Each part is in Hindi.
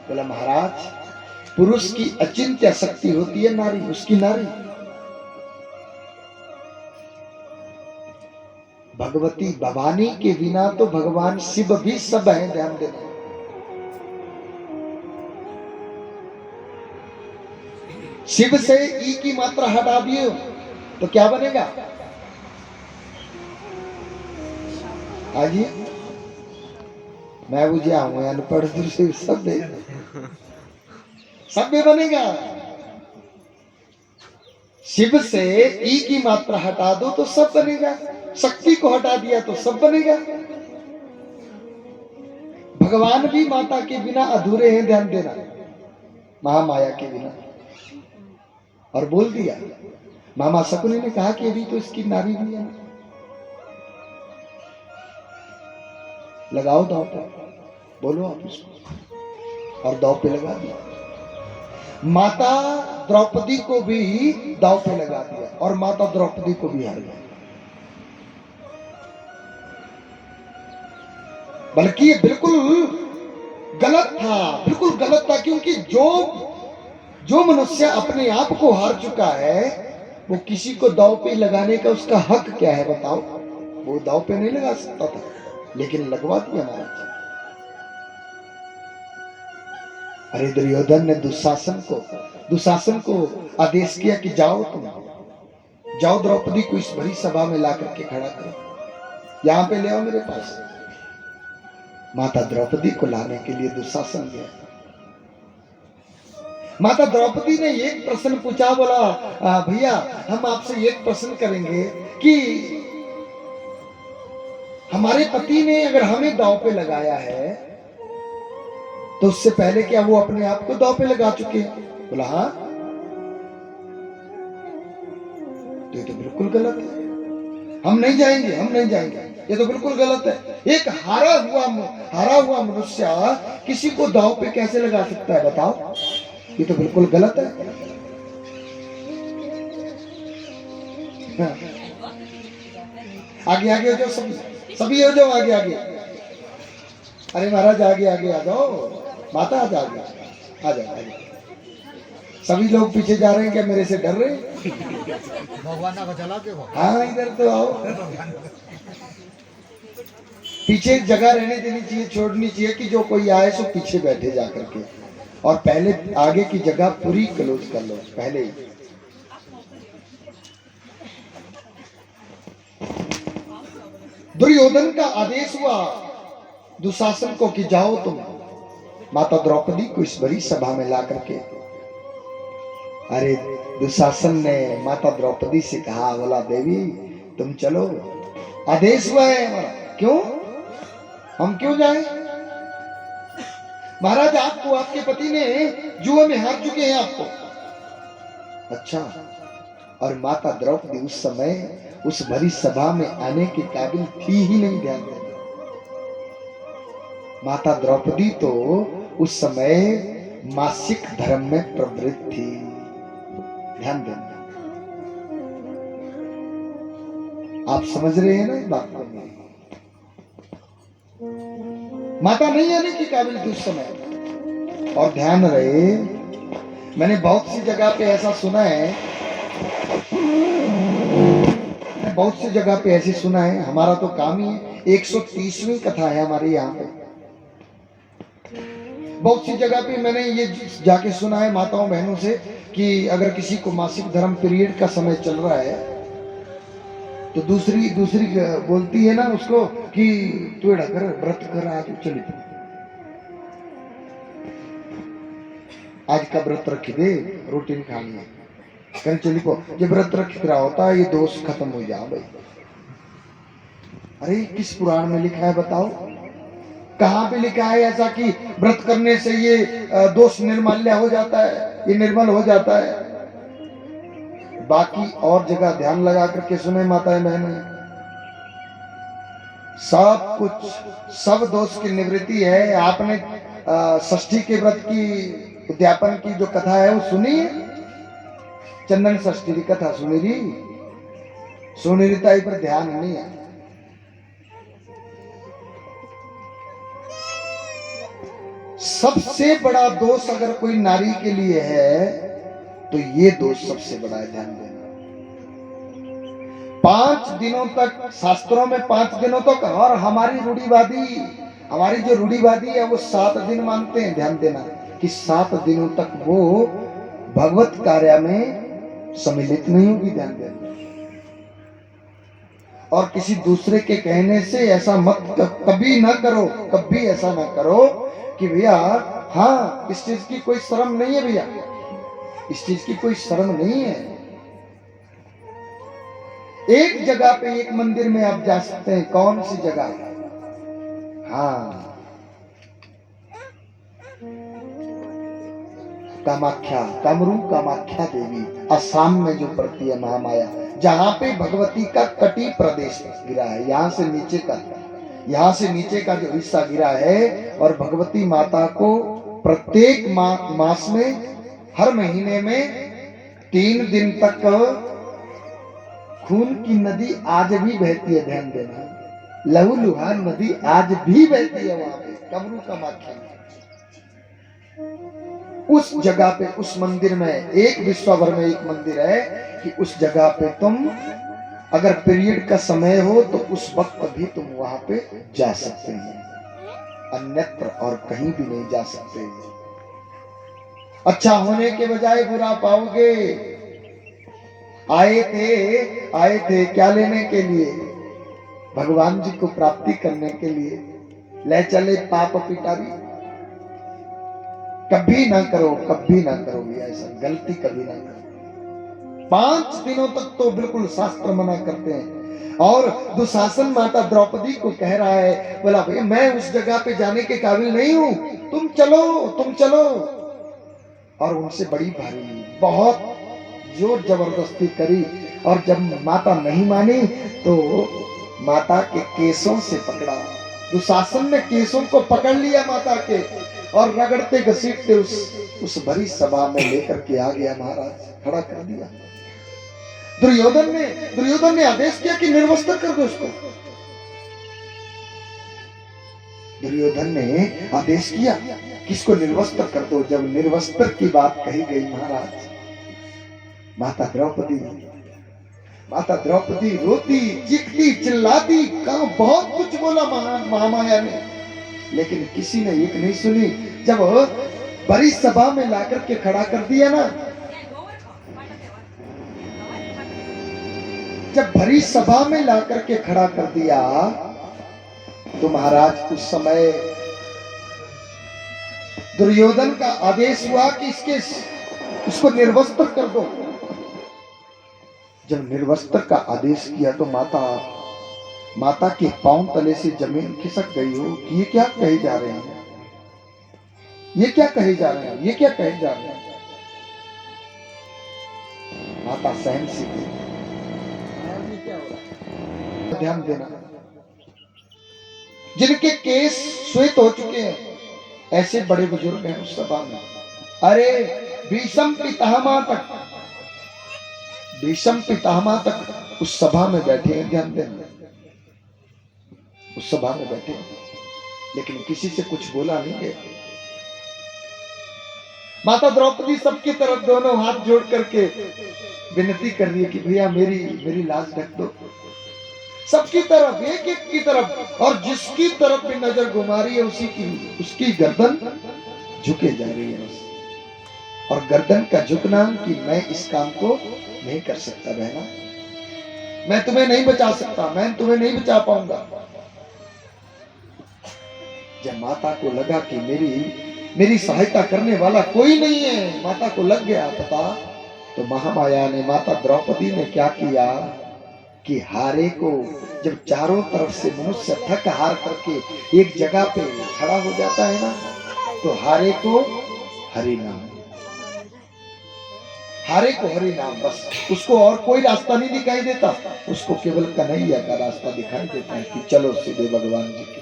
बोला महाराज, पुरुष की अचिंत्य शक्ति होती है नारी, उसकी नारी। भगवती भवानी के बिना तो भगवान शिव भी सब है, ध्यान देना। शिव से ई की मात्रा हटा दिए तो क्या बनेगा? आजी मैं बुझा हूं अनपढ़ दूसरे सभ्य बनेगा। शिव से ई की मात्रा हटा दो तो सब बनेगा, शक्ति को हटा दिया तो सब बनेगा। भगवान भी माता के बिना अधूरे हैं, ध्यान देना, महामाया के बिना। और बोल दिया, मामा शकुनी ने कहा कि अभी तो इसकी नारी भी है, लगाओ दाव पे, बोलो आप इसको, और दाव पे लगा दिया। माता द्रौपदी को भी दाव पे लगा दिया और माता द्रौपदी को भी हार गई। बल्कि ये बिल्कुल गलत था, बिल्कुल गलत था, क्योंकि जो मनुष्य अपने आप को हार चुका है वो किसी को दाव पे लगाने का उसका हक क्या है बताओ? वो दाव पे नहीं लगा सकता था, लेकिन लगवा दिया महाराज। अरे दुर्योधन ने दुशासन को आदेश किया कि जाओ तुम, जाओ द्रौपदी को इस बड़ी सभा में ला करके खड़ा करो, यहां पे ले आओ मेरे पास। माता द्रौपदी को लाने के लिए दुशासन गया। माता द्रौपदी ने एक प्रश्न पूछा, बोला भैया हम आपसे एक प्रश्न करेंगे कि हमारे पति ने अगर हमें दांव पे लगाया है तो उससे पहले क्या वो अपने आप को दांव पे लगा चुके हैं? बोला हाँ। तो ये तो बिल्कुल गलत है, हम नहीं जाएंगे, हम नहीं जाएंगे, ये तो बिल्कुल गलत है। एक हारा हुआ मनुष्य किसी को दांव पे कैसे लगा सकता है बताओ? ये तो बिल्कुल गलत है। हाँ। आगे आगे हो जाओ, सभी हो जाओ, आगे आगे। अरे महाराज आगे आगे आ जाओ, माता आ जाओ, आ जाओ, सभी लोग पीछे जा रहे हैं क्या? मेरे से डर रहे? भगवान का चला के हो। हाँ इधर तो आओ, पीछे जगह रहने देनी चाहिए, छोड़नी चाहिए कि जो कोई आए सो पीछे बैठे जा करके, और पहले आगे की जगह पूरी क्लोज कर लो पहले ही। दुर्योधन का आदेश हुआ दुशासन को कि जाओ तुम माता द्रौपदी को इस बड़ी सभा में ला करके। अरे दुशासन ने माता द्रौपदी से कहा, बोला देवी तुम चलो, आदेश हुआ है हमारा, क्यों हम क्यों जाएं? महाराज आपको आपके पति ने जुए में हार चुके हैं आपको। अच्छा, और माता द्रौपदी उस समय उस भरी सभा में आने के काबिल थी ही नहीं, ध्यान देना। माता द्रौपदी तो उस समय मासिक धर्म में प्रवृत्त थी, ध्यान देना। आप समझ रहे हैं ना इस बात को? माता नहीं आने की काबिल थी उस समय। और ध्यान रहे, मैंने बहुत सी जगह पे ऐसा सुना है, बहुत सी जगह पे ऐसे सुना है, हमारा तो काम ही है, 130वीं कथा है हमारे यहाँ पे। बहुत सी जगह पे मैंने ये जाके सुना है माताओं बहनों से कि अगर किसी को मासिक धर्म पीरियड का समय चल रहा है तो दूसरी बोलती है ना उसको कि तू एड़ा कर, व्रत कर, आज चली आज का व्रत रख दे, रोटी नहीं खानी है, कहीं चली को, जब व्रत रख रहा होता है ये दोष खत्म हो जाओ भाई। अरे किस पुराण में लिखा है बताओ? कहां पे लिखा है ऐसा कि व्रत करने से ये दोष निर्माल्य हो जाता है, ये निर्मल हो जाता है? बाकी और जगह ध्यान लगा करके सुने माताएं बहनें, सब कुछ, सब दोष की निवृत्ति है। आपने षष्ठी के व्रत की उद्यापन की जो कथा है वो सुनी है? चंदन षष्ठी की कथा सुनी री? सुनी री ताई पर ध्यान नहीं है। सबसे बड़ा दोष अगर कोई नारी के लिए है तो ये दोष सबसे बड़ा है, ध्यान देना। 5 दिनों तक शास्त्रों में 5 दिनों तक, और हमारी जो रूढ़िवादी है वो 7 दिन मानते हैं। ध्यान देना कि 7 दिनों तक वो भगवत कार्य में सम्मिलित नहीं होगी। ध्यान देना। और किसी दूसरे के कहने से ऐसा मत कभी ना करो, कभी ऐसा ना करो कि भैया हाँ इस चीज की कोई शर्म नहीं है, भैया इस चीज की कोई शर्म नहीं है। एक जगह पे, एक मंदिर में आप जा सकते हैं। कौन सी जगह? हाँ, कामाख्या, कामरू कामाख्या देवी, असम में जो पड़ती है महामाया, जहां पे भगवती का कटी प्रदेश गिरा है। यहाँ से नीचे का जो हिस्सा गिरा है, और भगवती माता को प्रत्येक मास में, हर महीने में 3 दिन तक खून की नदी आज भी बहती है। ध्यान देना, लहूलुहान नदी आज भी बहती है वहां पे, कमरू कामाख्या में। उस जगह पे, उस मंदिर में, एक विश्व भर में एक मंदिर है कि उस जगह पे तुम अगर पीरियड का समय हो तो उस वक्त भी तुम वहां पे जा सकते हैं, अन्यत्र और कहीं भी नहीं जा सकते। अच्छा होने के बजाय बुरा पाओगे। आए थे क्या लेने के लिए? भगवान जी को प्राप्ति करने के लिए। ले चले पाप पिटारी। कभी ना करो भैया, ऐसा गलती कभी ना करो। 5 दिनों तक तो बिल्कुल शास्त्र मना करते हैं। और दुशासन माता द्रौपदी को कह रहा है, बोला भाई मैं उस जगह पे जाने के काबिल नहीं हूं, तुम चलो। और उनसे बड़ी भारी, बहुत जोर जबरदस्ती करी, और जब माता नहीं मानी तो माता के केसों से पकड़ा। दुशासन ने केसों को पकड़ लिया माता के, और रगड़ते घसीटते उस भरी सभा में लेकर के आ गया महाराज, खड़ा कर दिया। दुर्योधन ने आदेश किया कि निर्वस्त्र कर दो उसको। दुर्योधन ने आदेश किया किसको निर्वस्त्र कर दो। जब निर्वस्त्र की बात कही गई महाराज, माता द्रौपदी रोती, चीखती, चिल्लाती, कहा बहुत कुछ बोला महामाया ने, लेकिन किसी ने एक नहीं सुनी। जब बड़ी सभा में लाकर के खड़ा कर दिया ना, जब भरी सभा में लाकर के खड़ा कर दिया तो महाराज उस समय दुर्योधन का आदेश हुआ कि इसको निर्वस्त्र कर दो। जब निर्वस्त्र का आदेश किया तो माता के पांव तले से जमीन खिसक गई हो कि ये क्या कहे जा रहे हैं, ये क्या कहे जा रहे हैं। माता सहन सीखी। ध्यान देना, जिनके केस श्वेत हो चुके हैं, ऐसे बड़े बुजुर्ग हैं उस सभा में। अरे भीष्म पितामह तक उस सभा में बैठे हैं। ध्यान देना, उस सभा में बैठे, लेकिन किसी से कुछ बोला नहीं गया। माता द्रौपदी सबकी तरफ दोनों हाथ जोड़ करके विनती कर रही है कि भैया मेरी लाज ढक दो। सबकी तरफ, एक की तरफ, और जिसकी तरफ भी नजर घुमा रही है उसकी गर्दन झुके जा रही है। और गर्दन का झुकना कि मैं इस काम को नहीं कर सकता बहना, मैं तुम्हें नहीं बचा सकता, मैं तुम्हें नहीं बचा पाऊंगा। जब माता को लगा कि मेरी सहायता करने वाला कोई नहीं है, माता को लग गया पता, तो महामाया ने, माता द्रौपदी ने क्या किया कि हारे को, जब चारों तरफ से मनुष्य थक हार करके एक जगह पे खड़ा हो जाता है ना, तो हारे को हरि नाम, बस उसको और कोई रास्ता नहीं दिखाई देता, उसको केवल कन्हैया का रास्ता दिखाई देता है कि चलो सीधे भगवान जी के।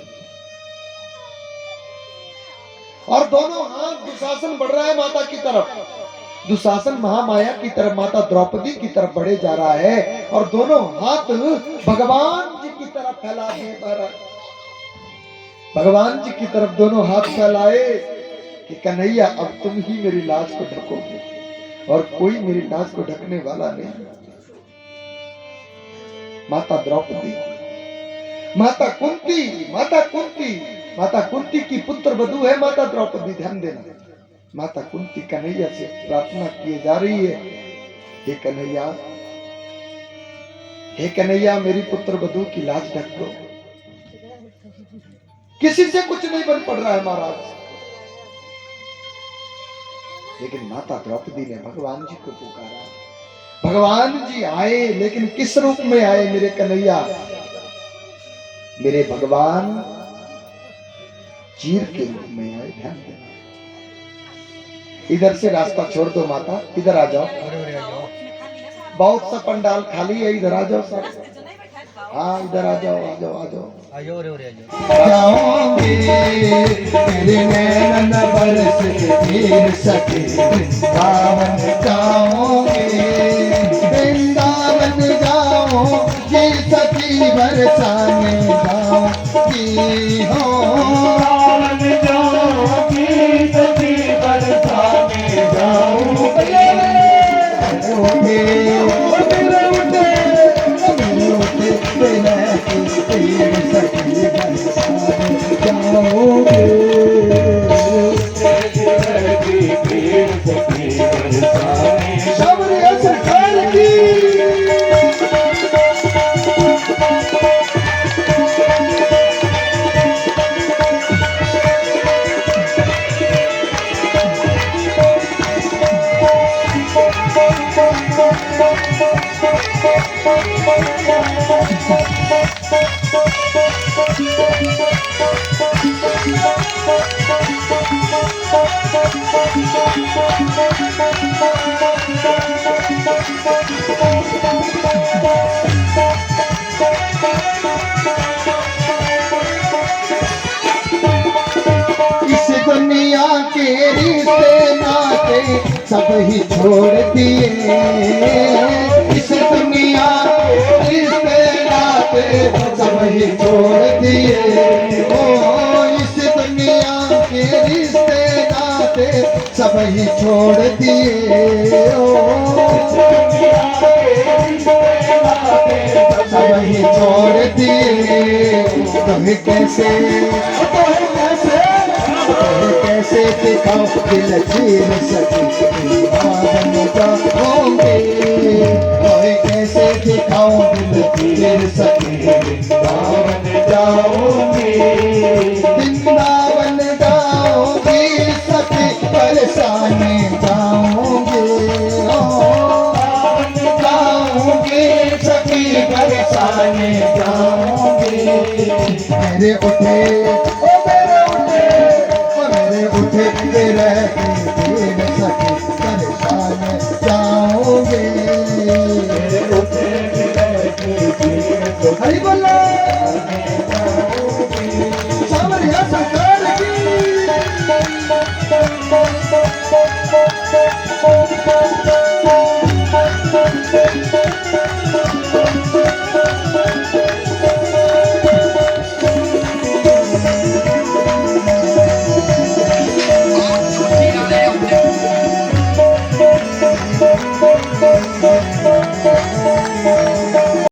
और दोनों हाथ दुशासन बढ़ रहा है माता की तरफ, दुशासन महामाया की तरफ, माता द्रौपदी की तरफ बढ़े जा रहा है, और दोनों हाथ भगवान जी की तरफ फैला दिए महाराज। भगवान जी की तरफ दोनों हाथ फैलाए, कि कन्हैया अब तुम ही मेरी लाज को ढकोगे और कोई मेरी लाज को ढकने वाला नहीं। माता द्रौपदी, माता कुंती, माता कुंती की पुत्र वधू है माता द्रौपदी, ध्यान देना। माता कुंती कन्हैया से प्रार्थना किए जा रही है, हे कन्हैया, हे कन्हैया, मेरी पुत्र वधू की लाज ढक दो। किसी से कुछ नहीं बन पड़ रहा है महाराज। लेकिन माता द्रौपदी ने भगवान जी को पुकारा। भगवान जी आए, लेकिन किस रूप में आए मेरे कन्हैया? मेरे भगवान चीर के रूप में आए। ध्यान देना। इधर से रास्ता छोड़ दो माता, इधर आ जाओ। बहुत सा पंडाल खाली है, इधर आ जाओ सब। हाँ इधर आ जाओ, आ जाओ, आ जाओ। जाओगे तेरे नैनन बरस के फिर सके वृंदावन जाओगे, वृंदावन जाओगे सखी बरसाने जाओगी हो, वृंदावन जाओगी सखी बरसाने जाओगे। इस दुनिया के रिश्ते नाते सब ही छोड़ दिए, इस दुनिया के रिश्ते नाते सब ही छोड़ दिए। ओ इस दुनिया के रिश्ते नाते सब ही छोड़ दिए। ओ सब ही छोड़ दिए। तुम्हें कैसे दिखाओ दिल चीर सकी बन जाओगे, कैसे दिखाओ दिल चीर सकी वृंदावन जाओगे, वृंदावन जाओगे सखी बरसाने जाओगे, जाओगे सखी बरसाने जाओगे। मेरे उठे